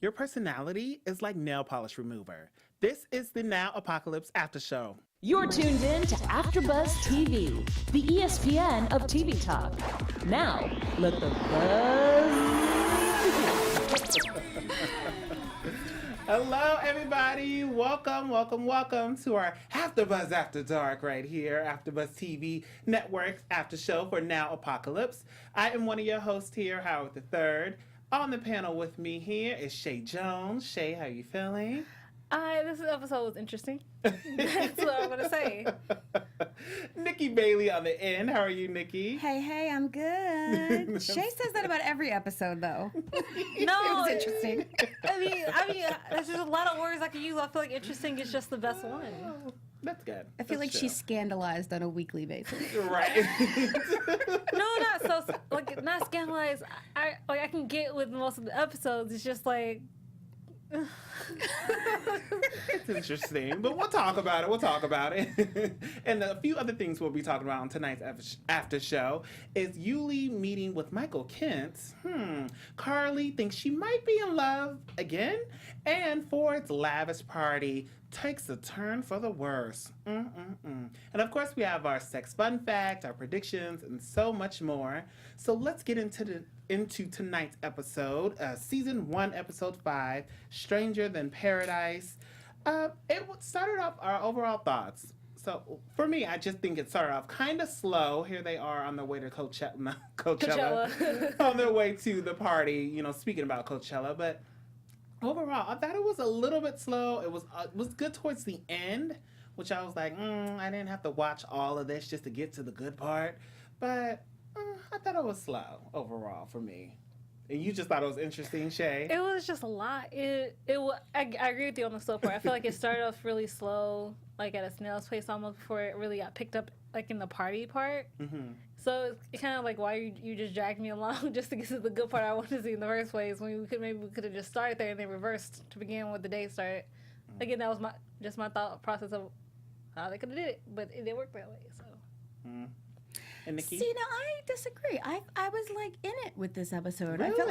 Your personality is like nail polish remover. This is the Now Apocalypse After Show. You're tuned in to AfterBuzz TV, the ESPN of TV talk. Now, let the buzz begin. Hello, everybody. Welcome to our AfterBuzz After Dark right here, AfterBuzz TV Network's After Show for Now Apocalypse. I am one of your hosts here, Howard III. On the panel with me here is Chae Jones. Chae, how you feeling? This episode was interesting. That's what I'm going to say. Nikki Bailey on the end. How are you, Nikki? Hey, I'm good. Chae says that about every episode, though. No. It was interesting. I mean, there's just a lot of words I can use. I feel like interesting is just the best one. That's good. I feel like she's scandalized on a weekly basis. Right. No, not scandalized. I can get with most of the episodes. It's just like... It's interesting, but we'll talk about it. And a few other things we'll be talking about on tonight's after show is Yuli meeting with Michael Kent. Carly thinks she might be in love again, and Ford's lavish party takes a turn for the worse. And of course, we have our sex fun fact, our predictions, and so much more. So let's get into tonight's episode, season 1, episode 5, Stranger Than Paradise. It started off our overall thoughts. So for me, I just think it started off kind of slow. Here they are on their way to Coachella. On their way to the party. Speaking about Coachella, but overall, I thought it was a little bit slow. It was good towards the end, which I was like, I didn't have to watch all of this just to get to the good part. But I thought it was slow overall for me. And you just thought it was interesting, Chae? It was just a lot. I agree with you on the slow part. I feel like it started off really slow, like at a snail's pace almost, before it really got picked up, like in the party part. So it's kind of like, why you just dragged me along just to get to the good part I wanted to see in the first place, when we could have just started there and then reversed to begin with the day started. Again, that was my thought process of how they could have did it, but it didn't work that way. So. And Nikki? See, no, I disagree. I was in it with this episode. Really? I feel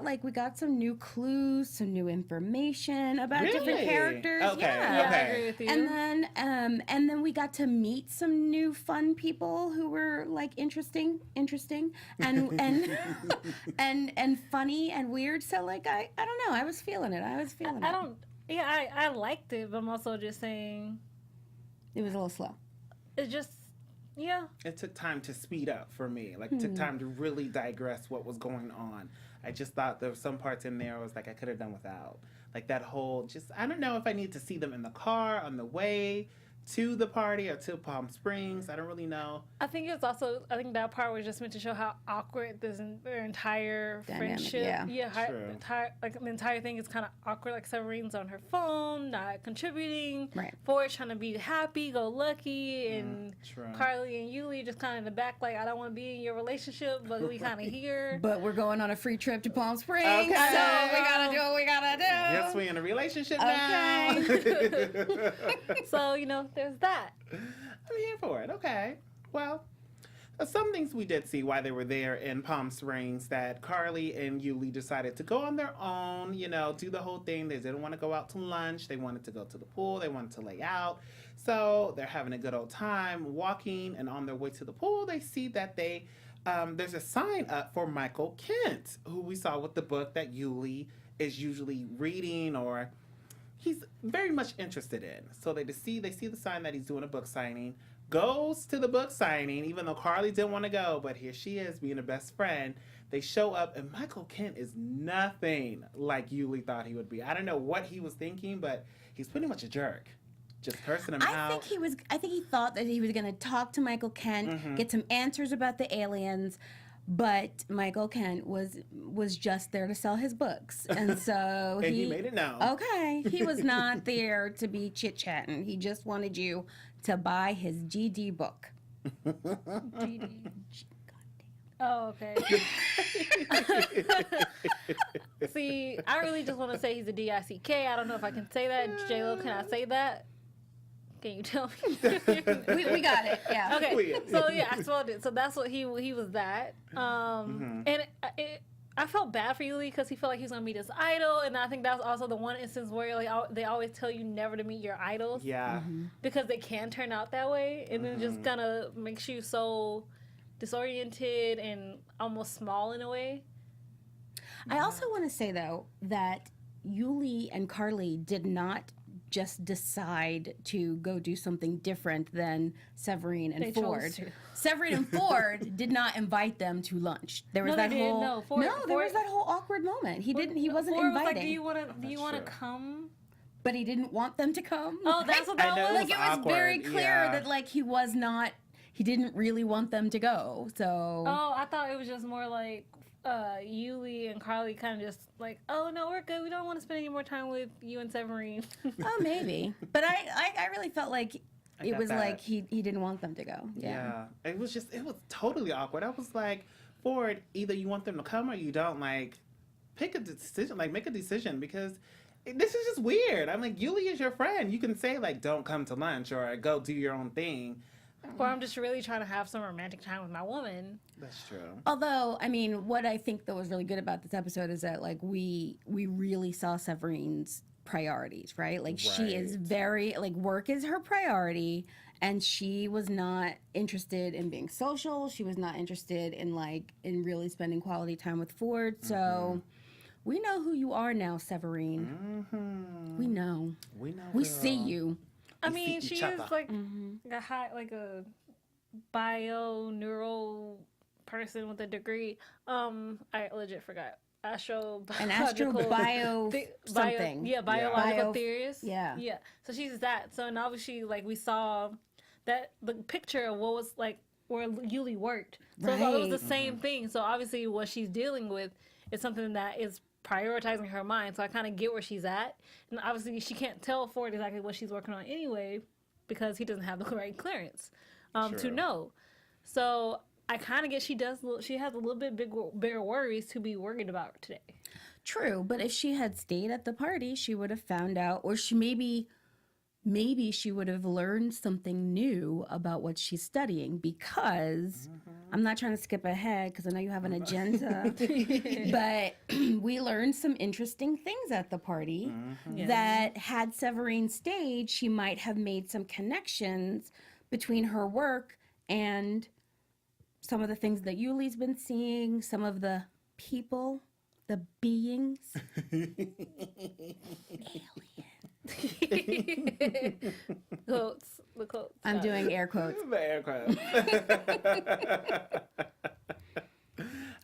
like we got some new clues, some new information about different characters. Okay. Yeah. I agree with you. And then we got to meet some new fun people who were interesting and and funny and weird. So I don't know. I was feeling it. I liked it, but I'm also just saying It was a little slow. It's just. Yeah. It took time to speed up for me. It took time to really digress what was going on. I just thought there were some parts in there I was like, I could have done without. That whole, I don't know if I need to see them in the car on the way to the party or to Palm Springs. I don't really know. I think that part was just meant to show how awkward their entire dynamic, friendship. True. The entire thing is kind of awkward. Like Severine's on her phone, not contributing. Right. Ford trying to be happy, go lucky, and Carly and Yuli just kind of in the back, like, I don't want to be in your relationship, but we kind of here. But we're going on a free trip to Palm Springs, okay. So we gotta do what we gotta do. Yes, we're in a relationship now. So there's that. I'm here for it. Okay. Well, some things we did see while they were there in Palm Springs, that Carly and Yuli decided to go on their own, do the whole thing. They didn't want to go out to lunch. They wanted to go to the pool. They wanted to lay out. So they're having a good old time walking, and on their way to the pool, they see that there's a sign up for Michael Kent, who we saw with the book that Yuli is usually reading, or he's very much interested in. So they see the sign that he's doing a book signing, goes to the book signing, even though Carly didn't want to go, but here she is being a best friend. They show up, and Michael Kent is nothing like Yuli thought he would be. I don't know what he was thinking, but he's pretty much a jerk. Just cursing him out. I think he thought that he was going to talk to Michael Kent, get some answers about the aliens. But Michael Kent was just there to sell his books. And so and he made it known. Okay. He was not there to be chit-chatting. He just wanted you to buy his GD book. GD. Oh, okay. See, I really just want to say he's a DICK. I don't know if I can say that. J-Lo, can I say that? Can you tell me? we got it. Yeah. Okay. So yeah, I spelled it. So that's what he was that. And I felt bad for Yuli because he felt like he was gonna meet his idol, and I think that's also the one instance where like they always tell you never to meet your idols. Yeah. Because they can turn out that way, and then just kind of makes you so disoriented and almost small in a way. I also want to say though that Yuli and Carly did not just decide to go do something different than Severine and They Ford. chose to. Severine and Ford did not invite them to lunch. There was No, that they didn't. whole No, Ford- there was Ford- that whole awkward moment. He wasn't Ford was inviting. like, do you want to true. come? But he didn't want them to come. Oh, that's what that I know, was. Like it was very awkward, clear yeah. that like he didn't really want them to go. So Oh, I thought it was just more like Yuli and Carly kind of just like, oh no, we're good. We don't want to spend any more time with you and Severine. oh maybe. But I really felt like it got was that. like he didn't want them to go. Yeah. It was totally awkward. I was like, Ford, either you want them to come or you don't. Like, pick a decision. Like, make a decision because this is just weird. I'm like, Yuli is your friend. You can say, like, don't come to lunch or go do your own thing. Or I'm just really trying to have some romantic time with my woman. That's true. Although, I mean, what I think that was really good about this episode is that like we really saw Severine's priorities, right? Like she is Right. very like work is her priority, and she was not interested in being social. She was not interested in really spending quality time with Ford. So we know who you are now, Severine. We know. We know. We see you. I We mean, see she each is other. like a bio-neural person with a degree. I legit forgot. An Astrobiological astrobio something. biological Bio- theorist. yeah. Yeah. So she's that. So and obviously like we saw that the picture of what was like where Yuli worked. So it was the Right. same thing. So obviously what she's dealing with is something that is prioritizing her mind. So I kind of get where she's at. And obviously she can't tell Ford exactly what she's working on anyway because he doesn't have the right clearance to True. know. So I kind of get she has a little bit bigger worries to be worried about today. True, but if she had stayed at the party, she would have found out, or she maybe she would have learned something new about what she's studying. Because I'm not trying to skip ahead because I know you have an agenda, but we learned some interesting things at the party that had Severine stayed, she might have made some connections between her work and some of the things that Yuli's been seeing, some of the people, the beings. Quotes, the quotes. I'm doing air quotes. The air quotes.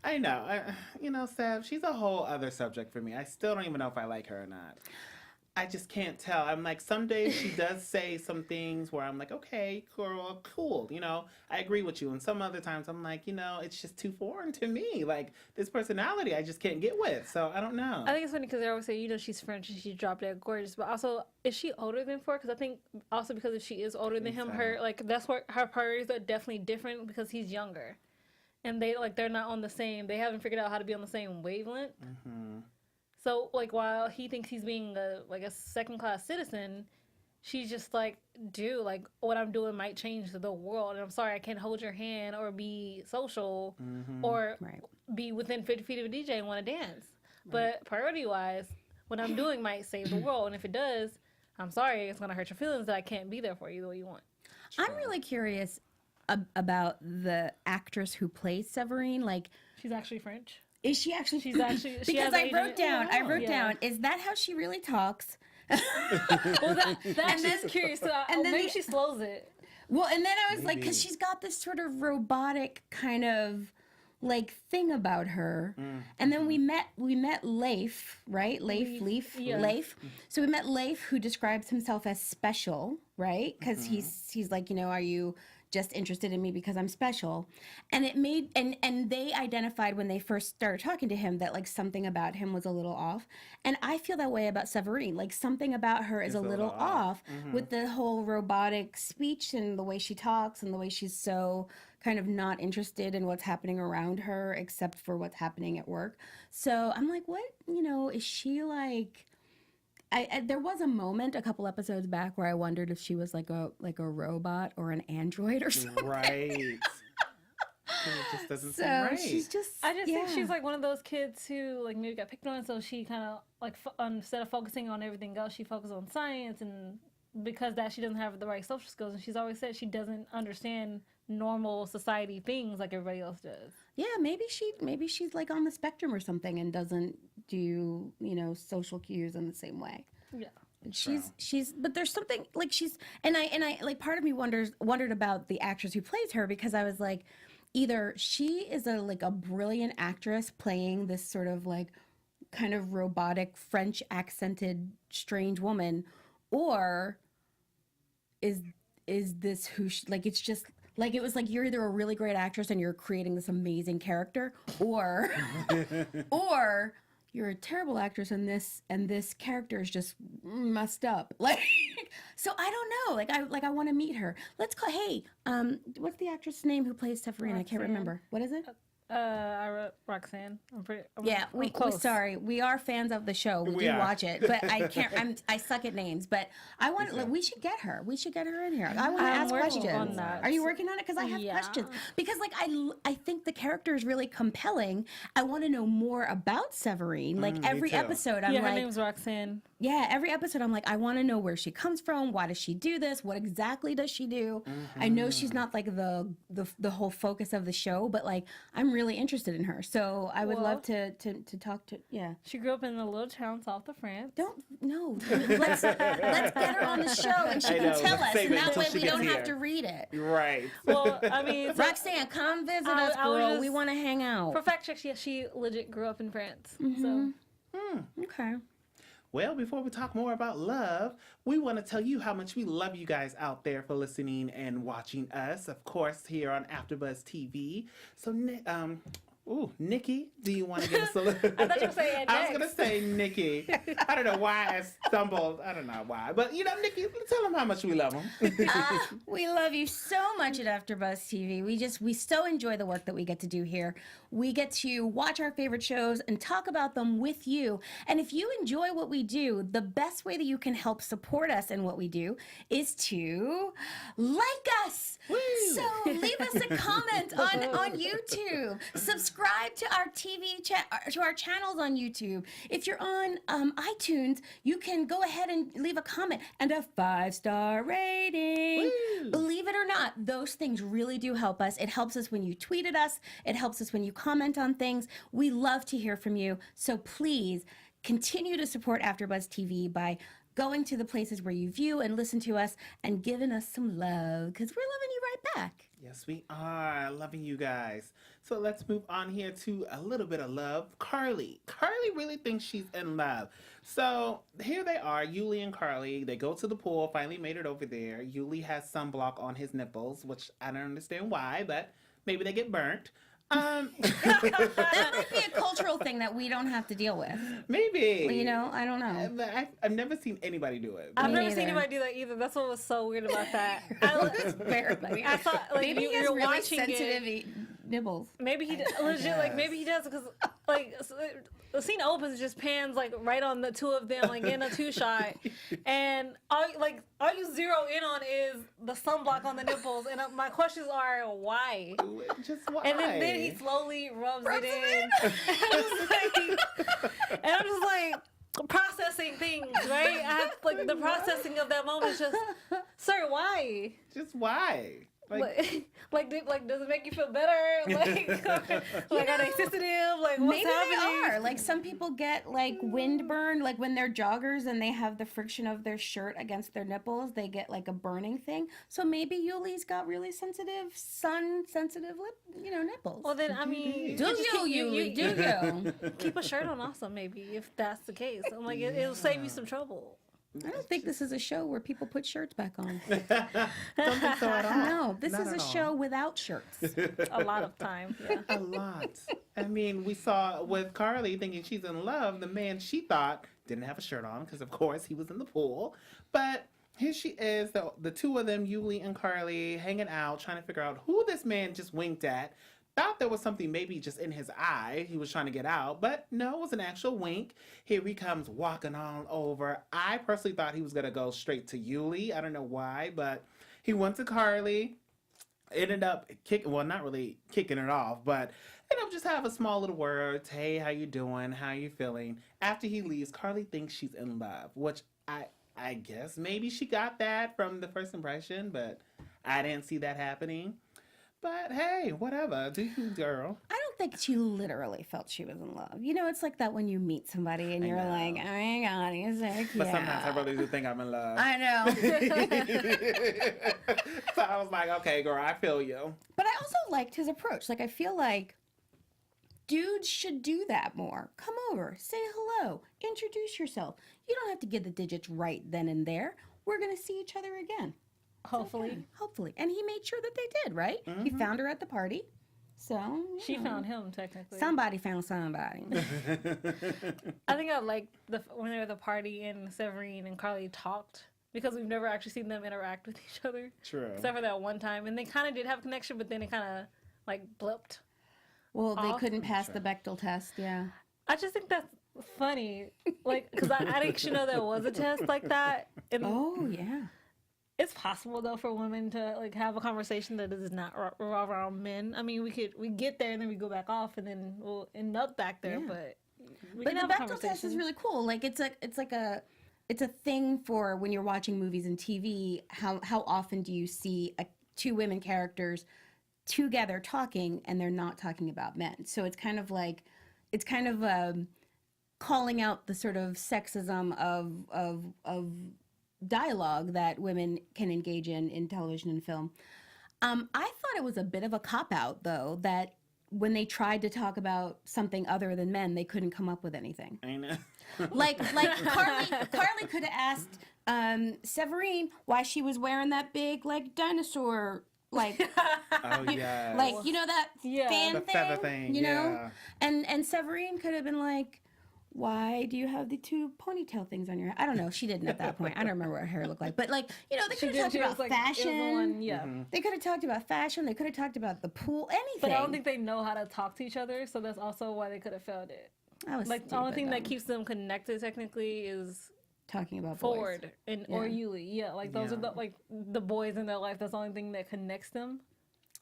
I know. Sev, she's a whole other subject for me. I still don't even know if I like her or not. I just can't tell. I'm like, some days she does say some things where I'm like, okay, girl, cool. I agree with you. And some other times I'm like, it's just too foreign to me. Like, this personality I just can't get with. So I don't know. I think it's funny because they always say, she's French and she's drop dead gorgeous. But also, is she older than Ford? Because I think also because if she is older than him, that's where her priorities are definitely different because he's younger. And they're not on the same, they haven't figured out how to be on the same wavelength. So, while he thinks he's being a second-class citizen, she's just like, dude, what I'm doing might change the world. And I'm sorry, I can't hold your hand or be social or be within 50 feet of a DJ and want to dance. But priority-wise, what I'm doing might save the world. And if it does, I'm sorry, it's going to hurt your feelings that I can't be there for you the way you want. I'm really curious about the actress who plays Severine. She's actually French. Is she actually? She's actually... she because has I wrote down, Yeah. is that how she really talks? Well, that's just curious. So and then maybe she slows it. Well, and then I was like, because she's got this sort of robotic kind of thing about her. And then we met Leif, right? Leif. So we met Leif, who describes himself as special, right? Because he's like, are you just interested in me because I'm special? And it made and they identified when they first started talking to him that something about him was a little off. And I feel that way about Severine. Something about her is a little off with the whole robotic speech and the way she talks and the way she's so kind of not interested in what's happening around her except for what's happening at work. So I'm like, what, is she like? There was a moment a couple episodes back where I wondered if she was like a robot or an android or something. Right. It just doesn't seem So right. she's just. I just think she's like one of those kids who like maybe got picked on, so she kind of like instead of focusing on everything else, she focuses on science, and because that she doesn't have the right social skills, and she's always said she doesn't understand normal society things like everybody else does. Yeah, maybe she's like on the spectrum or something and doesn't do social cues in the same way. Yeah. She's but there's something like she's and I like part of me wondered about the actress who plays her, because I was like, either she is a brilliant actress playing this sort of like kind of robotic French accented strange woman, or is this who she, like it's just like it was like you're either a really great actress and you're creating this amazing character, or or you're a terrible actress and this character is just messed up. Like, so I don't know. I want to meet her. Let's call. Hey, what's the actress' name who plays Severine? I can't remember. What is it? I wrote Roxanne. We sorry. We are fans of the show. We do watch it, but I can't. I suck at names. But I want. Like, we should get her. We should get her in here. I want to ask questions. Are you working on it? Because I have questions. Because like I think the character is really compelling. I want to know more about Severine. Like every episode, I'm like, her name's Roxanne. Yeah, every episode I'm like, I want to know where she comes from. Why does she do this? What exactly does she do? I know she's not like the whole focus of the show, but like I'm really interested in her. So I would love to talk to. Yeah, she grew up in a little town south of France. Let's get her on the show and she can tell us, and that way we don't have to read it. Right. Well, I mean, Roxanne, come visit us, girl. We want to hang out. For fact check, she legit grew up in France. So okay. Well, before we talk more about love, we want to tell you how much we love you guys out there for listening and watching us, of course, here on AfterBuzz TV. So, Nikki, do you want to give us a little? I thought you were saying I was going to say Nikki. I don't know why I stumbled. I don't know why. But, Nikki, tell them how much we love them. We love you so much at AfterBuzz TV. We so enjoy the work that we get to do here. We get to watch our favorite shows and talk about them with you. And if you enjoy what we do, the best way that you can help support us in what we do is to like us. Woo! So leave us a comment on YouTube. Subscribe to our to our channels on YouTube. If you're on iTunes, you can go ahead and leave a comment and a 5-star rating. Woo! Believe it or not, those things really do help us. It helps us when you tweet at us. It helps us when you comment on things. We love to hear from you. So please continue to support AfterBuzz TV by going to the places where you view and listen to us and giving us some love, because we're loving you right back. Yes, we are loving you guys. So let's move on here to a little bit of love. Carly really thinks she's in love. So here they are, Yuli and Carly. They go to the pool, finally made it over there. Yuli has sunblock on his nipples, which I don't understand why, but maybe they get burnt. That might be a cultural thing that we don't have to deal with. Maybe. I don't know. But I've never seen anybody do it. I've never seen anybody do that either. That's what was so weird about that. I thought maybe he has you're really watching sensitive nibbles. Maybe he legit like maybe he does, because like the scene opens, just pans like right on the two of them like in a 2-shot, and all you zero in on is the sunblock on the nipples, and my questions are why? Just why? And then he slowly rubs it in. And I'm just like processing things, right? I have like the processing of that moment. Just, sir, why? Just why? Like, does it make you feel better? Like, are they sensitive? Like, what's maybe happening? they are. Like, some people get like windburn, like when they're joggers and they have the friction of their shirt against their nipples, they get like a burning thing. So maybe Yuli's got really sensitive, sun-sensitive nipples. Well, then I mean, do you? Keep a shirt on also, maybe, if that's the case. I'm like, it'll save you some trouble. I don't think this is a show where people put shirts back on. Don't think so at all. No, this Not is a show without shirts. A lot of time. Yeah. A lot. I mean, we saw with Carly thinking she's in love, the man she thought didn't have a shirt on because, of course, he was in the pool. But here she is, the two of them, Yuli and Carly, hanging out, trying to figure out who this man just winked at. Thought there was something maybe just in his eye he was trying to get out, but no, it was an actual wink. Here he comes walking on over. I personally thought he was going to go straight to Yuli. I don't know why, but he went to Carly, ended up not really kicking it off, but just have a small little words. Hey, how you doing? How you feeling? After he leaves, Carly thinks she's in love, which I guess maybe she got that from the first impression, but I didn't see that happening. But hey, whatever. Do you, girl? I don't think she literally felt she was in love. You know, it's like that when you meet somebody and you're like, oh my God, he's so cute. But sometimes I really do think I'm in love. I know. So I was like, okay, girl, I feel you. But I also liked his approach. Like, I feel like dudes should do that more. Come over, say hello, introduce yourself. You don't have to get the digits right then and there. We're going to see each other again. Hopefully. Okay. Hopefully. And he made sure that they did, right? He found her at the party. So, She found him, technically. somebody found somebody. I think I liked when they were at the party and Severine and Carly talked, because we've never actually seen them interact with each other. True. Except for that one time. And they kind of did have a connection, but then it kind of, like, blipped. Well, they couldn't pass the Bechdel test, yeah. I just think that's funny. Like, because I didn't actually know there was a test like that. And Oh, yeah. it's possible, though, for women to, like, have a conversation that does not revolve around men. I mean, we get there and then we go back off and then we'll end up back there, Yeah. but we But can the have a Bechdel test is conversation. really cool. Like it's a thing for when you're watching movies and TV. How often do you see two women characters together talking and they're not talking about men? So it's kind of calling out the sort of sexism of dialogue that women can engage in television and film. I thought it was a bit of a cop-out, though, that when they tried to talk about something other than men, they couldn't come up with anything. I know. Like Carly could have asked Severine why she was wearing that big, like, dinosaur, like, Oh, yeah. like, you know, that Yeah. fan The thing? feather thing, you know? yeah. And Severine could have been like, why do you have the two ponytail things on your head? I don't know. She didn't at that point. I don't remember what her hair looked like. But, like, you know, they could have talked about fashion. Yeah. They could have talked about fashion. They could have talked about the pool, anything. But I don't think they know how to talk to each other, so that's also why they could have failed it. I was Like, the only stupid, thing that though, keeps them connected, technically, is talking about boys. Ford or Yeah. Yuli. Yeah, like, those Yeah. are, the boys in their life. That's the only thing that connects them.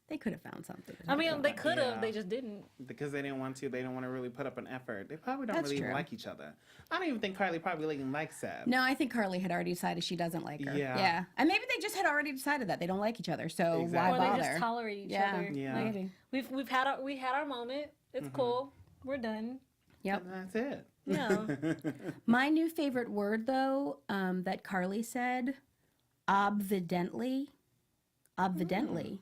They could have found something. I mean, they could have. Yeah. They just didn't. Because they didn't want to. They didn't want to really put up an effort. They probably don't That's really true. like each other. I don't even think Carly probably even likes Seb. No, I think Carly had already decided she doesn't like her. Yeah. And maybe they just had already decided that they don't like each other. So Exactly. Or why they bother? just tolerate each Yeah. other. Yeah. Like, Maybe. we had our moment. It's cool. We're done. Yep. And that's it. Yeah. My new favorite word, though, that Carly said, obvidently. Obvidently.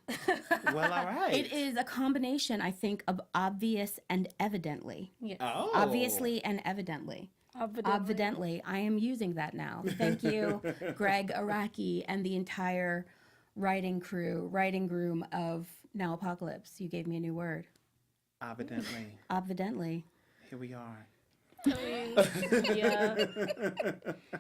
Well, all right. It is a combination, I think, of obvious and evidently. Yes. Oh. Obviously and evidently. Obvidently. I am using that now. Thank you, Greg Araki, and the entire writing room of Now Apocalypse. You gave me a new word. Evidently. Obvidently. Here we are. I mean, yeah.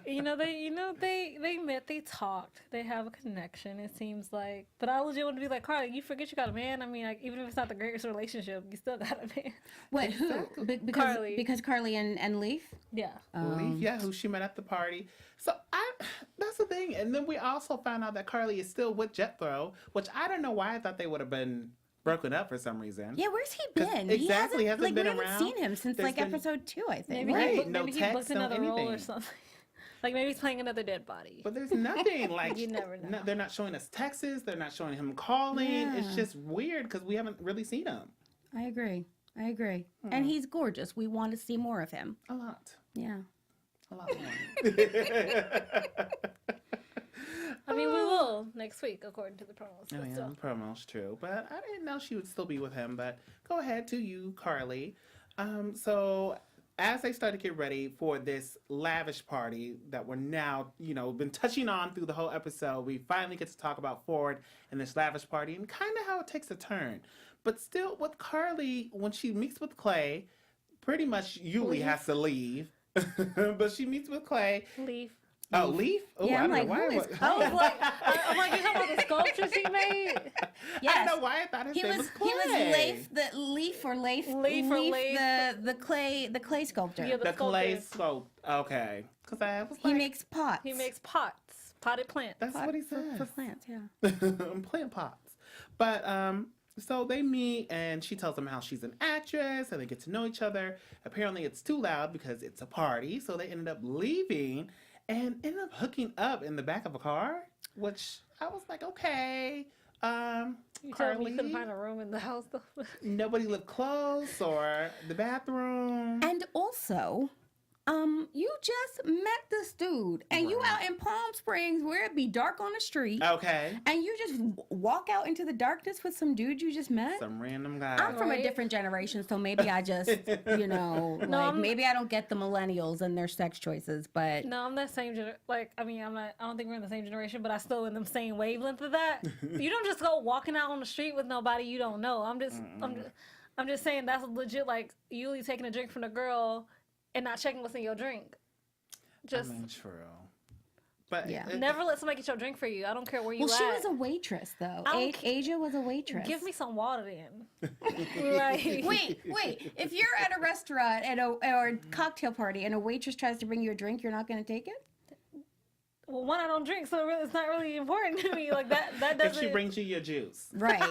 They met, they talked, they have a connection, it seems like. But I legit want to be like, Carly, you forget you got a man? I mean, like, even if it's not the greatest relationship, you still got a man. What, who? Carly. Because Carly and Leaf? Yeah. Leaf, yeah, who she met at the party. So that's the thing. And then we also found out that Carly is still with Jethro, which I don't know why I thought they would have been broken up for some reason. Yeah, where's he 'Cause been? exactly, He hasn't like, been we haven't around. seen him since There's like been- episode 2, I think. Maybe, Right, he, no maybe he text, booked no another role or anything. something. Like, maybe he's playing another dead body. But there's nothing like You never know. No, they're not showing us texts. They're not showing him calling. It's Yeah. just weird because we haven't really seen him I agree. And he's gorgeous. We want to see more of him. a lot. Yeah. A lot more. I mean, we will next week, according to the promos. Oh but yeah, still. promo's true, but I didn't know she would still be with him. But go ahead to you, Carly. So as they start to get ready for this lavish party that we're now, been touching on through the whole episode, we finally get to talk about Ford and this lavish party and kind of how it takes a turn. But still, with Carly, when she meets with Clay, pretty much Yuli has to leave, but she meets with Clay. Leaf. Oh, Leaf? Oh, Yeah, I I'm don't like, know why. who is I was Clay? like, I'm like, you're talking about the sculptures he made? I Yes. don't know why I thought his He name was was Clay. Leif, the clay sculptor. Yeah, The clay sculptors. sculpt. Okay. Because I was He like, makes pots. He makes pots, potted plants. that's what he said. for plants, yeah. Plant pots. But so they meet, and she tells him how she's an actress, and they get to know each other. Apparently, it's too loud because it's a party, so they ended up leaving and ended up hooking up in the back of a car, which I was like, okay. You told me you couldn't find a room in the house, though. Nobody lived close or the bathroom. And also, you just met this dude, and you out in Palm Springs where it be dark on the street. Okay. And you just walk out into the darkness with some dude you just met. Some random guy. I'm from a different generation, so maybe I just, maybe I don't get the millennials and their sex choices, but No, I'm that same I don't think we're in the same generation, but I still in the same wavelength of that. You don't just go walking out on the street with nobody you don't know. I'm just saying that's legit, like, Yuli taking a drink from the girl and not checking what's in your drink. Just true. But Yeah. never let somebody get your drink for you. I don't care where you well, at. she was a waitress though. Asia was a waitress. Give me some water then. Like, Wait. If you're at a restaurant or a cocktail party and a waitress tries to bring you a drink, you're not going to take it? well, one, I don't drink, so it's not really important to me. Like that if doesn't. she brings you your juice. Right.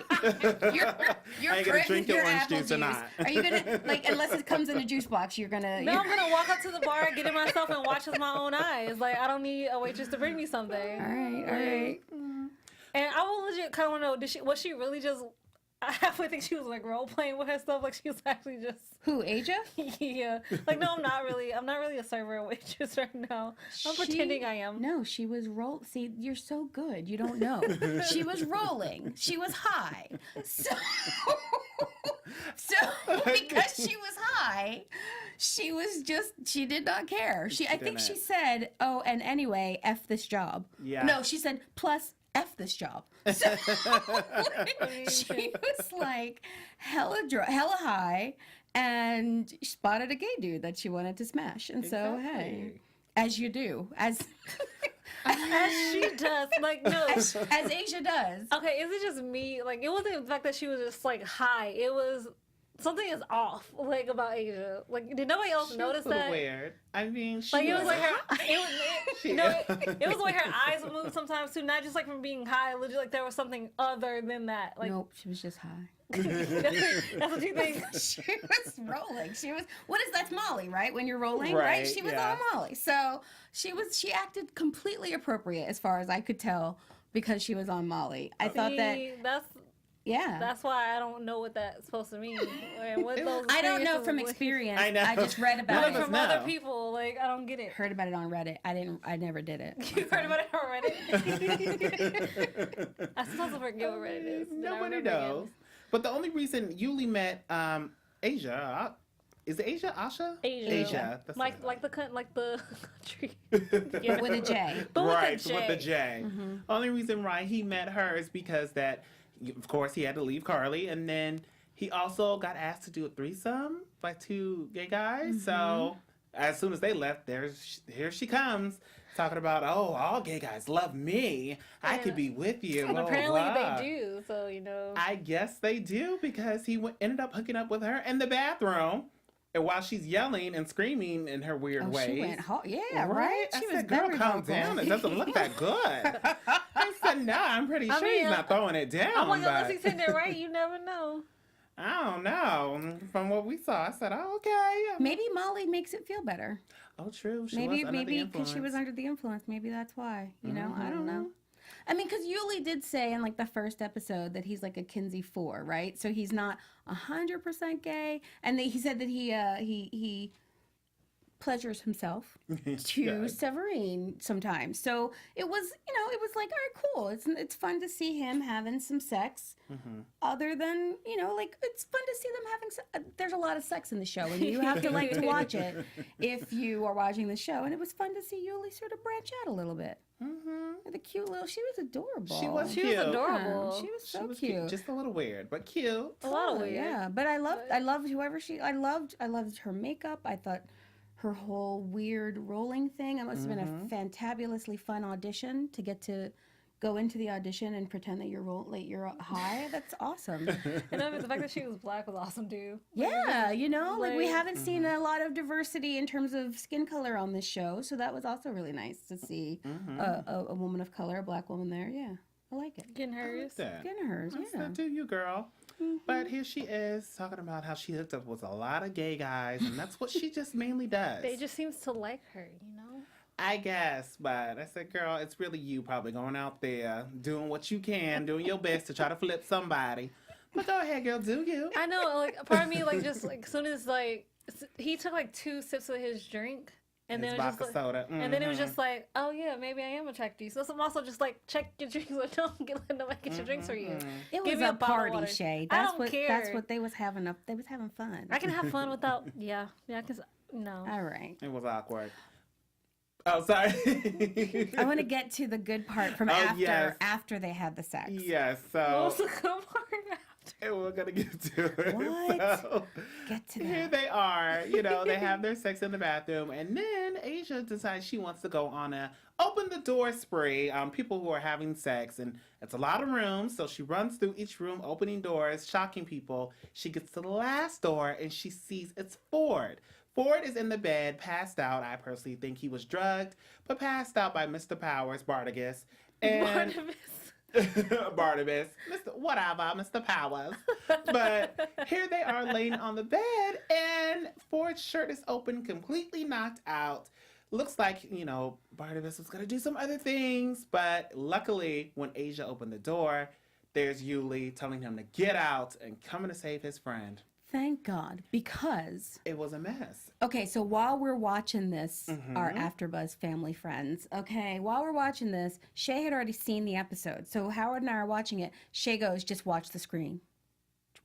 You're Are you gonna drink your orange apple juice or not? Are you gonna unless it comes in a juice box? You're gonna. No, I'm gonna walk up to the bar, get it myself, and watch with my own eyes. Like I don't need a waitress to bring me something. All right. And I will legit kind of want to know, was she really just? I halfway think she was like role playing with her stuff. Like she was actually just. Who, Asia? Yeah. Like no, I'm not really a server or waitress right now. I'm pretending I am. No, she was See, you're so good. You don't know. She was rolling. She was high. So because she was high, she did not care. I think she said, "Oh, and anyway, F this job." Yeah. No, she said, "Plus F this job." So she was like hella high and spotted a gay dude that she wanted to smash. And so, hey, as you do, as she does. Like no. as Asia does. Okay, is it just me? Like it wasn't the fact that she was just like high. It was something is off. Like about Asia. Like did nobody else notice that? Weird. I mean, Like it was like her. It was the way her eyes would move sometimes too. Not just like from being high. Legit, like there was something other than that. Like Nope, she was just high. that's what you think. She was rolling. That's Molly, right? When you're rolling, Right, right? She was yeah. on Molly. So she acted completely appropriate as far as I could tell because she was on Molly. I thought That's why I don't know what that's supposed to mean. Like, what those I don't know experiences from were. experience. I know. I just read about Like it. from other people. Like I don't get it. Heard about it on Reddit. I never did it. You heard about it already? I sometimes forget what Reddit is. Then I Nobody remember again. knows. But the only reason Yuli met Asia, is it Asia? Asha? Asia. That's Like what the country. Yeah, with a J. But with right, a J. with the J. Only reason why he met her is because that, of course, he had to leave Carly, and then he also got asked to do a threesome by two gay guys. So as soon as they left, here she comes. Talking about, all gay guys love me. I could be with you. And blah, apparently blah. they do. So you know. I guess they do because he ended up hooking up with her in the bathroom, and while she's yelling and screaming in her weird ways. She went hard. Yeah, right? I She said, was girl, very calm vocal. down. It doesn't look that good. I said, no, I'm pretty sure he's not throwing it down. I'm like, unless but he's sitting there right, you never know. I don't know. From what we saw, I said, okay. Maybe Molly makes it feel better. Oh, true. She Maybe was under the because she was influence. under the influence. Maybe that's why. You know, I don't know. I mean, because Yuli did say in like the first episode that he's like a Kinsey 4, right? So he's not 100% gay, and he said that he pleasures himself to Good. Severine sometimes. So it was, it was like, all right, cool. It's fun to see him having some sex. Other than, like it's fun to see them having. There's a lot of sex in the show, and you have to like to watch it if you are watching the show. And it was fun to see Yuli sort of branch out a little bit. The cute little. She was adorable. She was She cute. was adorable. Yeah, she was so She was cute. Just a little weird, but cute. A lot of weird. Yeah, but I loved whoever she. I loved her makeup. I thought her whole weird rolling thing. It must have been a fantabulously fun audition to get to go into the audition and pretend that you're high. That's awesome. And I mean, the fact that she was black was awesome too. Yeah, like we like- haven't seen a lot of diversity in terms of skin color on this show, so that was also really nice to see a woman of color, a black woman there. Yeah. I like it. Getting hers. Getting hers, yeah. That do you, girl. But here she is talking about how she hooked up with a lot of gay guys, and that's what she just mainly does. They just seems to like her, you know? I guess, but I said, girl, it's really you probably going out there, doing what you can, doing your best to try to flip somebody. But go ahead, girl, do you. I know, like, part of me, like, just, like, as soon as, like, he took, like, 2 sips of his drink, and then it was just like, soda. and then it was just like, oh yeah, maybe I am attracted to you. So I'm also just like, check your drinks, or don't let nobody get your drinks for you. It Give was me a bottle of party, water. Shay. I That's don't what care. that's what they was having. They was having fun. I can have fun without, yeah, cause no. All right. It was awkward. Oh, sorry. I want to get to the good part from after they had the sex. Yes, What was so the good part? and we're gonna get to it. What? So, Get to that. here they are. You know, they have their sex in the bathroom, and then Asia decides she wants to go on a open the door spree on people who are having sex, and it's a lot of rooms. So she runs through each room, opening doors, shocking people. She gets to the last door, and she sees it's Ford. Ford is in the bed, passed out. I personally think he was drugged, but passed out by Mr. Powers, Bartigus, and Barnabas, Mr. Powers. But here they are laying on the bed, and Ford's shirt is open, completely knocked out. Looks like, you know, Barnabas was going to do some other things, but luckily, when Asia opened the door, there's Yuli telling him to get out and coming to save his friend. Thank God, because It was a mess. okay, so while we're watching this, our AfterBuzz family friends, okay, while we're watching this, Shay had already seen the episode. So Howard and I are watching it. Shay goes, just watch the screen.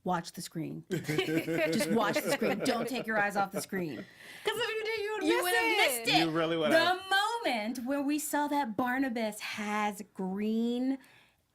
Watch the screen. Just watch the screen. Don't take your eyes off the screen. Because if you did, You would have missed it. You really would The have. moment where we saw that Barnabas has green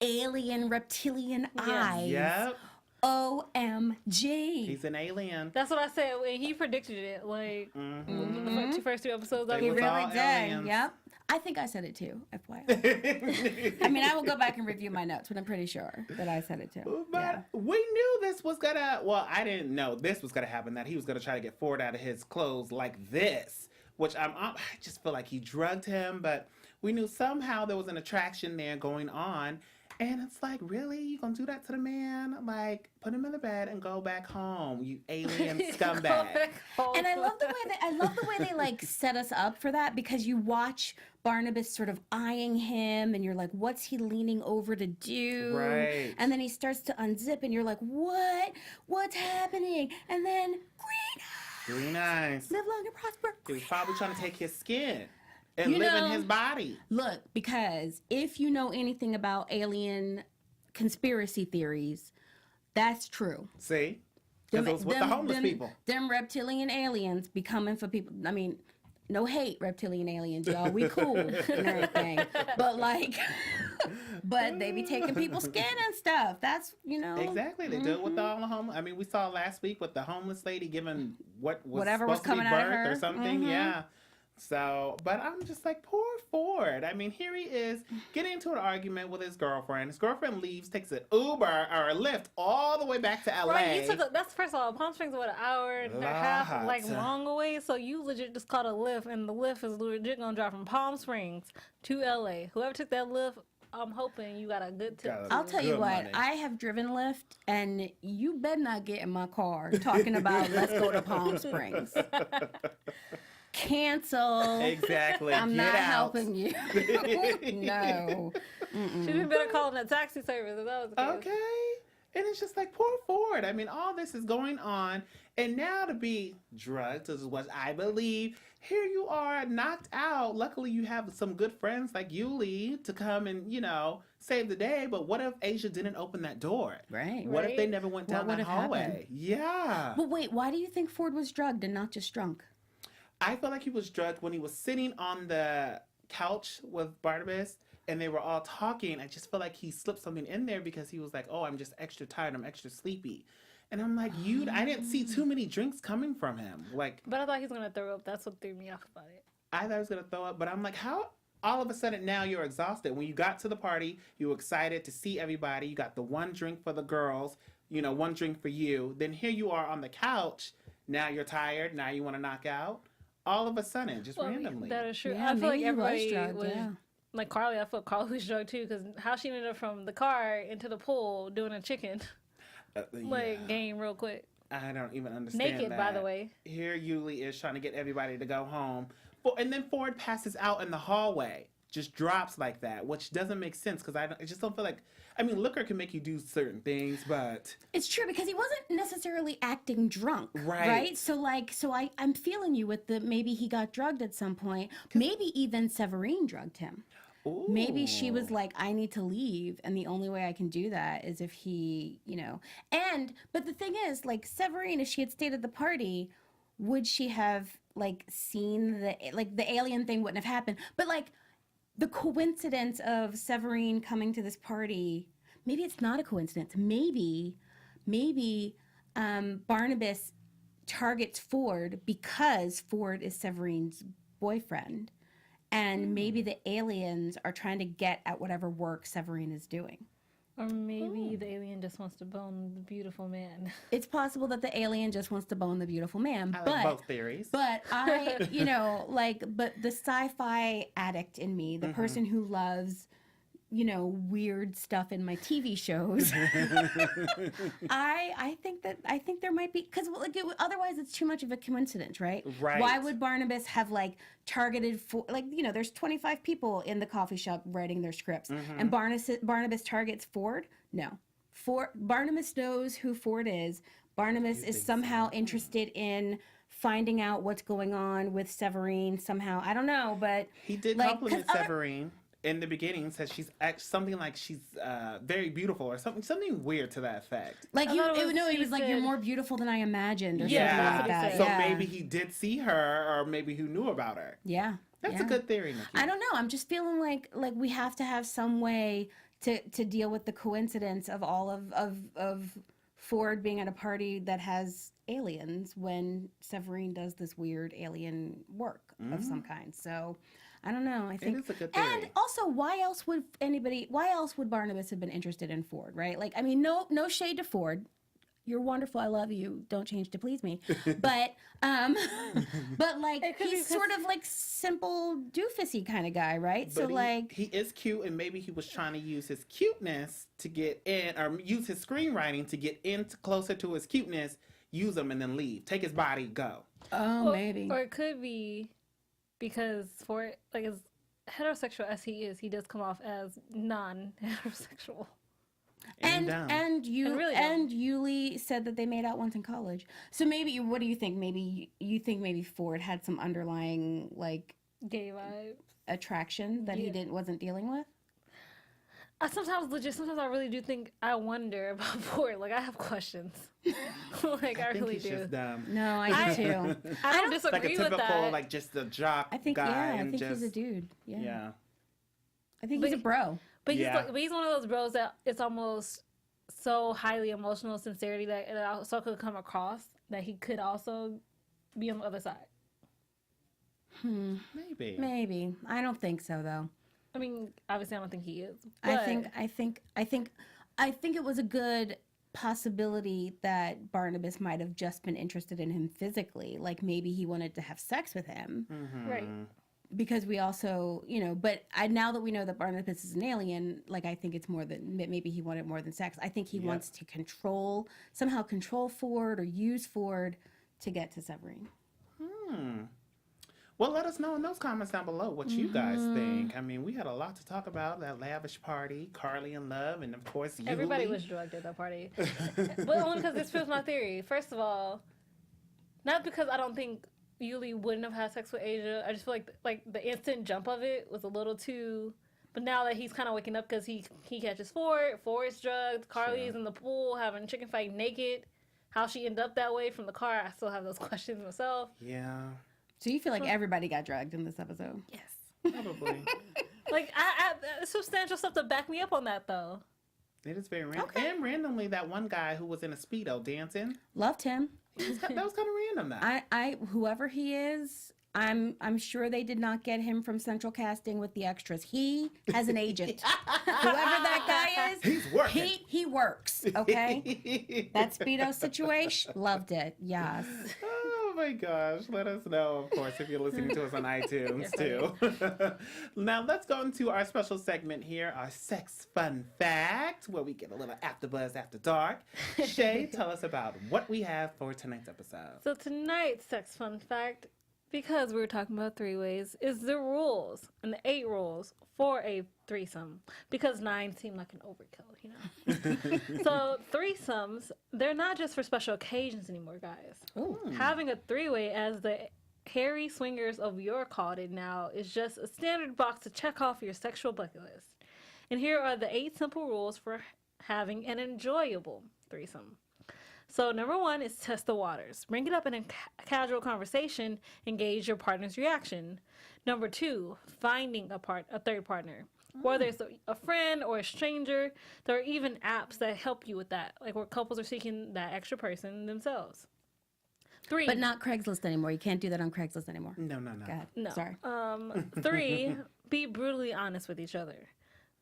alien reptilian eyes. Yep. OMG. He's an alien. That's what I said when he predicted it. Like the first 2 episodes. They He was really all did. aliens. Yep. I think I said it too, FYI. I mean, I will go back and review my notes, but I'm pretty sure that I said it too. But Yeah. we knew this was gonna, well, I didn't know this was gonna happen, that he was gonna try to get Ford out of his clothes like this, which I just feel like he drugged him, but we knew somehow there was an attraction there going on. And it's like, really? You gonna do that to the man? Like, put him in the bed and go back home, you alien scumbag. And I love the way they like set us up for that, because you watch Barnabas sort of eyeing him and you're like, what's he leaning over to do? Right. And then he starts to unzip and you're like, what? What's happening? And then Green eyes. live long and prosper. He was probably trying to take his skin and You live in know- his body. Look, because if you know anything about alien conspiracy theories, that's true. See? Because it was with the homeless people. Them reptilian aliens be coming for people. I mean, no hate, reptilian aliens, y'all. We cool and everything. But like, but they be taking people's skin and stuff. That's, you know. Exactly. They do it with all the homeless. I mean, we saw last week with the homeless lady giving what was Whatever was supposed to be coming out of birth her. or something. Yeah. So, but I'm just like, poor Ford. I mean, here he is getting into an argument with his girlfriend. His girlfriend leaves, takes an Uber or a Lyft all the way back to LA. Right, that's first of all, Palm Springs is what, an hour and a half, like long away. So you legit just caught a Lyft, and the Lyft is legit gonna drive from Palm Springs to LA. Whoever took that Lyft, I'm hoping you got a good tip. I'll tell you Good what, money. I have driven Lyft, and you better not get in my car talking about let's go to Palm Springs. Cancel. Exactly. I'm Get not out. helping you. No. She'd be better calling a taxi service if that was the case. Okay. And it's just like, poor Ford. I mean, all this is going on. And now to be drugged, this is what I believe. Here you are, knocked out. Luckily, you have some good friends like Yuli to come and, you know, save the day. But what if Asia didn't open that door? Right. What if they Right. never went What down would that have hallway? happened? Yeah. But wait, why do you think Ford was drugged and not just drunk? I feel like he was drugged when he was sitting on the couch with Barnabas and they were all talking. I just feel like he slipped something in there because he was like, oh, I'm just extra tired. I'm extra sleepy. And I'm like, I didn't see too many drinks coming from him. Like, But I thought he was gonna throw up. That's what threw me off about it. I thought I was going to throw up, but I'm like, how all of a sudden now you're exhausted? When you got to the party, you were excited to see everybody. You got the one drink for the girls, you know, one drink for you. Then here you are on the couch. Now you're tired. Now you want to knock out. All of a sudden, just randomly. That is true. Yeah, I feel like maybe he was everybody drugged, was yeah. like Carly, I felt Carly was drugged too, because how she ended up from the car into the pool doing a chicken game real quick. I don't even understand Naked, that. by the way. Here Yuli is trying to get everybody to go home. And then Ford passes out in the hallway. Just drops like that, which doesn't make sense because I just don't feel like... I mean, liquor can make you do certain things, but... It's true because he wasn't necessarily acting drunk, right? Right? So I'm feeling you with the maybe he got drugged at some point. Maybe even Severine drugged him. Ooh. Maybe she was like, I need to leave, and the only way I can do that is if he, but the thing is, like, Severine, if she had stayed at the party, would she have, like, seen the alien thing wouldn't have happened. But, like, the coincidence of Severine coming to this party, maybe it's not a coincidence. Maybe Barnabas targets Ford because Ford is Severine's boyfriend. And maybe the aliens are trying to get at whatever work Severine is doing. Or maybe the alien just wants to bone the beautiful man. It's possible that the alien just wants to bone the beautiful man. I like both theories. But but the sci-fi addict in me, the person who loves, weird stuff in my TV shows, I think there might be, because otherwise it's too much of a coincidence, right? Right. Why would Barnabas have targeted for there's 25 people in the coffee shop writing their scripts, and Barnabas targets Ford? No, Barnabas knows who Ford is. Barnabas is somehow interested in finding out what's going on with Severine somehow. I don't know, but he did compliment Severine. In the beginning, says she's something like she's very beautiful or something weird to that effect. Like he was like, you're more beautiful than I imagined, or something like that. So maybe he did see her, or maybe he knew about her. Yeah, that's a good theory, Nikki. I don't know. I'm just feeling like we have to have some way to deal with the coincidence of all of Ford being at a party that has aliens when Severine does this weird alien work of some kind. So. I don't know. I think it is a good theory. And also, why else would Barnabas have been interested in Ford, right? Like, I mean, no shade to Ford. You're wonderful. I love you. Don't change to please me. But like he's sort of like simple doofusy kind of guy, right? But so like he is cute, and maybe he was trying to use his cuteness to get in, or use his screenwriting to get in closer to his cuteness. Use him and then leave. Take his body, go. Maybe. Or it could be. Because for as heterosexual as he is, he does come off as non-heterosexual. And Yuli said that they made out once in college. So maybe, what do you think? Maybe you think Ford had some underlying gay vibes, attraction that he wasn't dealing with. Sometimes I really do think, I wonder about Ford. Like, I have questions. I really he's do. Just dumb. No, I do too. I don't disagree with that. Like just a jock I think, guy. I think he's a dude. Yeah. I think But he's a bro. But he's one of those bros that it's almost so highly emotional sincerity that it also could come across that he could also be on the other side. Maybe. I don't think so, though. I mean, obviously, I don't think he is. I think it was a good possibility that Barnabas might have just been interested in him physically. Like maybe he wanted to have sex with him, right? Because we also, but now that we know that Barnabas is an alien, I think it's more than, maybe he wanted more than sex. I think he wants to somehow control Ford or use Ford to get to Severine. Well, let us know in those comments down below what you guys think. I mean, we had a lot to talk about. That lavish party, Carly in love, and of course, Yuli. Everybody was drugged at that party. But only because this proves my theory. First of all, not because I don't think Yuli wouldn't have had sex with Asia. I just feel like the instant jump of it was a little too... But now that he's kind of waking up because he catches Ford's drugged, Carly's in the pool having a chicken fight naked. How she ended up that way from the car, I still have those questions myself. Yeah. So you feel like everybody got drugged in this episode? Yes. Probably. I substantial stuff to back me up on that, though. It is very random. Okay. And randomly, that one guy who was in a Speedo dancing. Loved him. That was kind of random, though. Whoever he is, I'm sure they did not get him from Central Casting with the extras. He has an agent. Whoever that guy is, he's working. He works, okay? That Speedo situation, loved it. Yes. Oh my gosh. Let us know, of course, if you're listening to us on iTunes, too. Now, let's go into our special segment here, our Sex Fun Fact, where we get a little AfterBuzz After Dark. Chae, tell us about what we have for tonight's episode. So tonight's Sex Fun Fact, because we were talking about three-ways, is the rules and the 8 rules for a threesome. Because 9 seemed like an overkill, you know? So threesomes, they're not just for special occasions anymore, guys. Ooh. Having a three-way, as the hairy swingers of your called it now, is just a standard box to check off your sexual bucket list. And here are the 8 simple rules for having an enjoyable threesome. So number 1 is test the waters. Bring it up in a casual conversation. Engage your partner's reaction. Number 2, finding a third partner. Whether it's a friend or a stranger, there are even apps that help you with that, like where couples are seeking that extra person themselves. 3, But not Craigslist anymore. You can't do that on Craigslist anymore. No. Go ahead. no. Sorry. 3, be brutally honest with each other.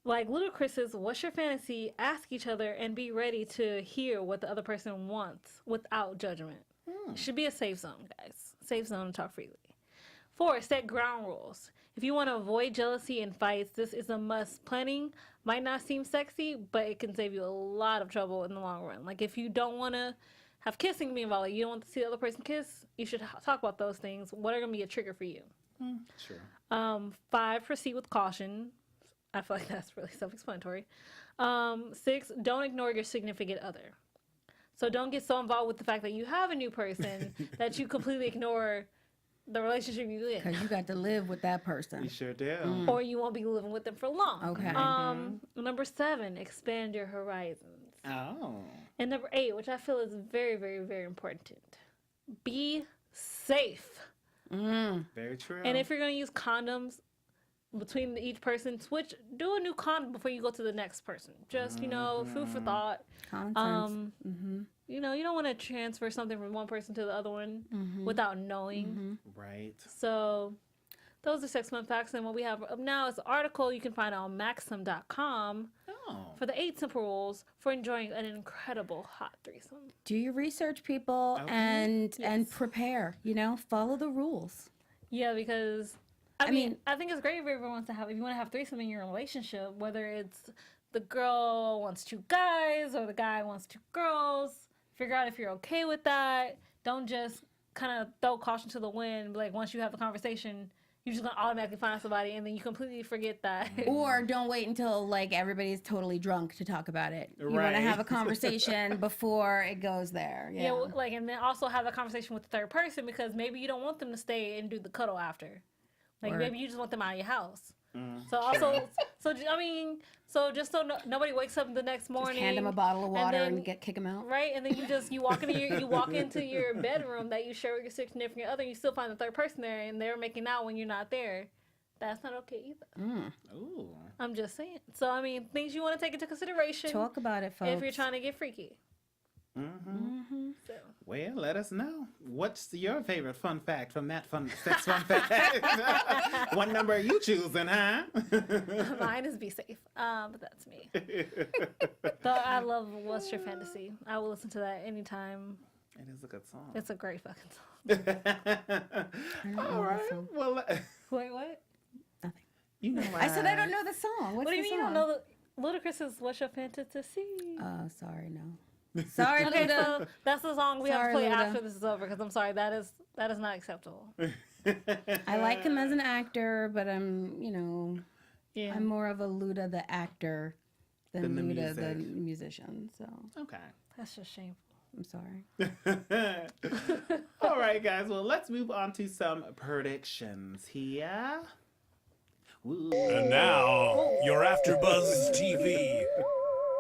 Like Ludacris's "What's Your Fantasy?" Ask each other and be ready to hear what the other person wants without judgment. It should be a safe zone, guys. Safe zone to talk freely. 4, set ground rules. If you want to avoid jealousy and fights, this is a must. Planning might not seem sexy, but it can save you a lot of trouble in the long run. Like if you don't want to have kissing be involved, like you don't want to see the other person kiss, you should talk about those things. What are going to be a trigger for you? Sure. 5, proceed with caution. I feel like that's really self-explanatory. 6, don't ignore your significant other. So don't get so involved with the fact that you have a new person that you completely ignore the relationship you're in. Because you got to live with that We person. sure do. Or you won't be living with them for long. Okay. Number 7, expand your horizons. Oh. And number 8, which I feel is very, very, very important, be safe. Very true. And if you're going to use condoms between each person, do a new condom before you go to the next person. Just, food for thought. Content. You don't want to transfer something from one person to the other one without knowing. Right. So those are Sex Fun Facts. And what we have up now is an article you can find on Maxim.com for the 8 simple rules for enjoying an incredible hot threesome. Do your research, people, Okay. and prepare. Follow the rules. Yeah, because I mean, I think it's great if everyone wants to have, if you want to have threesome in your relationship, whether it's the girl wants 2 guys or the guy wants 2 girls, figure out if you're okay with that. Don't just kind of throw caution to the wind. Like once you have the conversation, you're just going to automatically find somebody and then you completely forget that. Or don't wait until everybody's totally drunk to talk about it. You want Right. to have a conversation before it goes there. Yeah, and then also have a conversation with the third person because maybe you don't want them to stay and do the cuddle after. Like Word. maybe you just want them out of your house. So also, so just so nobody wakes up the next morning. Just hand them a bottle of water then, and kick them out. Right, and then you walk into your bedroom that you share with your significant other. And you still find the third person there, and they're making out when you're not there. That's not okay either. Ooh. I'm just saying. So things you want to take into consideration. Talk about it, folks. if you're trying to get freaky. So. Well, let us know. What's your favorite fun fact from that sex fun fact? What number are you choosing, huh? Mine is be safe. But that's me. So I love What's Your Fantasy. I will listen to that anytime. It is a good song. It's a great fucking song. All right. Well, Wait, what? Nothing. you know I said I don't know the song. What's What do you the mean you song? don't know Ludacris's What's Your Fantasy? Oh, sorry, no. Sorry, Okay, Luda. so that's the song we have Sorry, to play Luda. after this is over because I'm sorry, that is not acceptable. I like him as an actor, but I'm Yeah. I'm more of a Luda the actor than Than the Luda the music. musician. So Okay. That's just shameful. I'm sorry. All right, guys. Well, let's move on to some predictions here. Ooh. And now, your AfterBuzz TV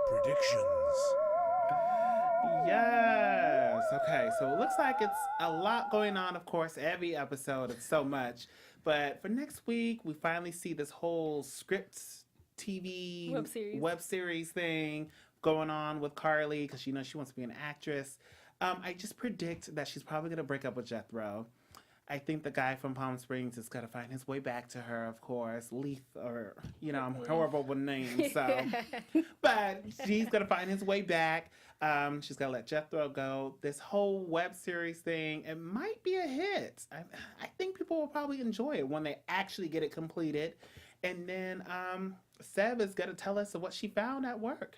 predictions. Yes. Okay. So it looks like it's a lot going on. Of course, every episode it's so much. But for next week, we finally see this whole script TV Web series thing going on with Carly because she wants to be an actress. I just predict that she's probably gonna break up with Jethro. I think the guy from Palm Springs is gonna find his way back to her, of course. Leith, or I'm horrible with names, so. But she's gonna find his way back. She's gonna let Jethro go. This whole web series thing, it might be a hit. I think people will probably enjoy it when they actually get it completed. And then Sev is gonna tell us what she found at work.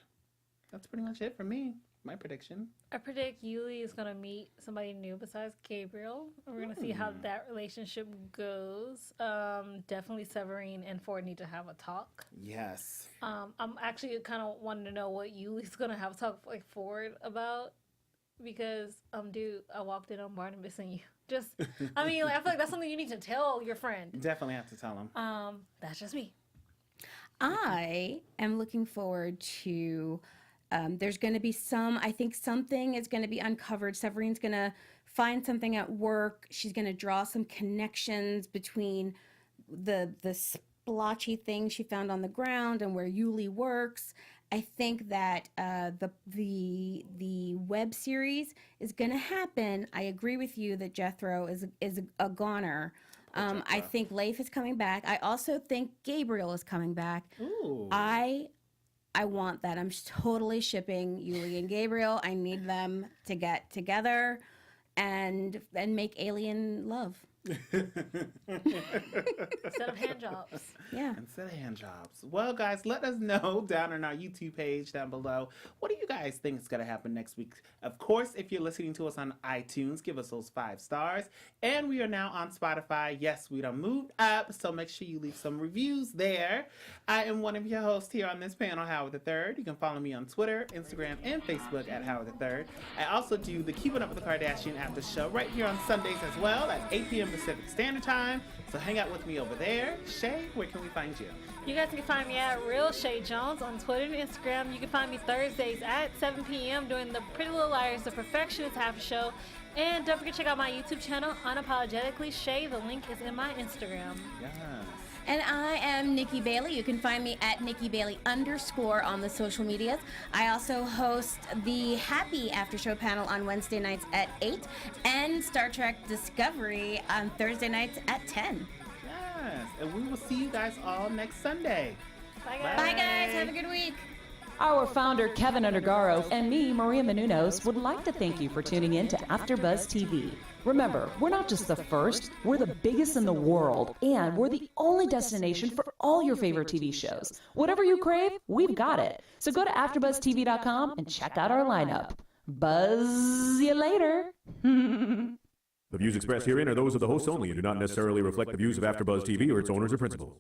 That's pretty much it for me. My prediction. I predict Yuli is gonna meet somebody new besides Gabriel. We're gonna see how that relationship goes. Definitely Severine and Ford need to have a talk. Yes. I'm actually kind of wanting to know what Yuli's gonna have to talk like Ford about, because dude, I walked in on Barnabas and you. Just, I mean, like, I feel like that's something you need to tell your friend. Definitely have to tell him. That's just me. I am looking forward to. There's going to be I think something is going to be uncovered. Severine's going to find something at work. She's going to draw some connections between the splotchy thing she found on the ground and where Yuli works. I think that the web series is going to happen. I agree with you that Jethro is a goner. I think Leif is coming back. I also think Gabriel is coming back. Ooh. I want that. I'm totally shipping Yuli and Gabriel. I need them to get together and make alien love. Instead of hand jobs. Yeah. Instead of hand jobs. Well, guys, let us know down on our YouTube page down below. What do you guys think is going to happen next week? Of course, if you're listening to us on iTunes, give us those 5 stars. And we are now on Spotify. Yes, we done moved up, so make sure you leave some reviews there. I am one of your hosts here on this panel, Howard III. You can follow me on Twitter, Instagram, and Facebook at Howard III. I also do the Keeping Up with the Kardashian after show right here on Sundays as well at 8 p.m. Pacific Standard Time. So hang out with me over there. Chae, where can we find you? You guys can find me at Real Chae Jones on Twitter and Instagram. You can find me Thursdays at 7 p.m. doing the Pretty Little Liars, the Perfectionist After Show. And don't forget to check out my YouTube channel, Unapologetically Chae. The link is in my Instagram. Yes. And I am Nikki Bailey. You can find me at Nikki Bailey _ on the social medias. I also host the Happy After Show panel on Wednesday nights at 8 and Star Trek Discovery on Thursday nights at 10. Yes. And we will see you guys all next Sunday. Bye, guys. Bye, guys. Have a good week. Our founder, Keven Undergaro, and me, Maria Menounos, would like to thank you for tuning in to AfterBuzz TV. Remember, we're not just the first, we're the biggest in the world, and we're the only destination for all your favorite TV shows. Whatever you crave, we've got it. So go to AfterBuzzTV.com and check out our lineup. Buzz you later. The views expressed herein are those of the hosts only and do not necessarily reflect the views of AfterBuzz TV or its owners or principals.